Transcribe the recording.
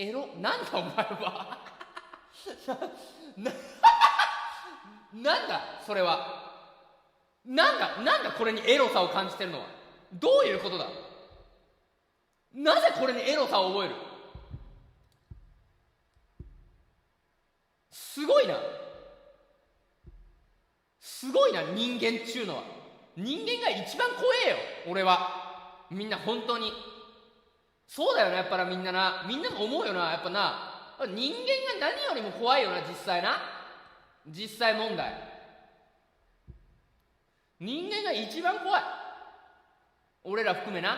エロなんだお前はなんだそれは。なんだこれにエロさを感じてるのは。どういうことだ。なぜこれにエロさを覚える。すごいな人間っちゅうのは。人間が一番怖えよ俺は。みんな本当にそうだよな。やっぱなみんなも思うよな。やっぱな人間が何よりも怖いよな。実際問題人間が一番怖い。俺ら含めな。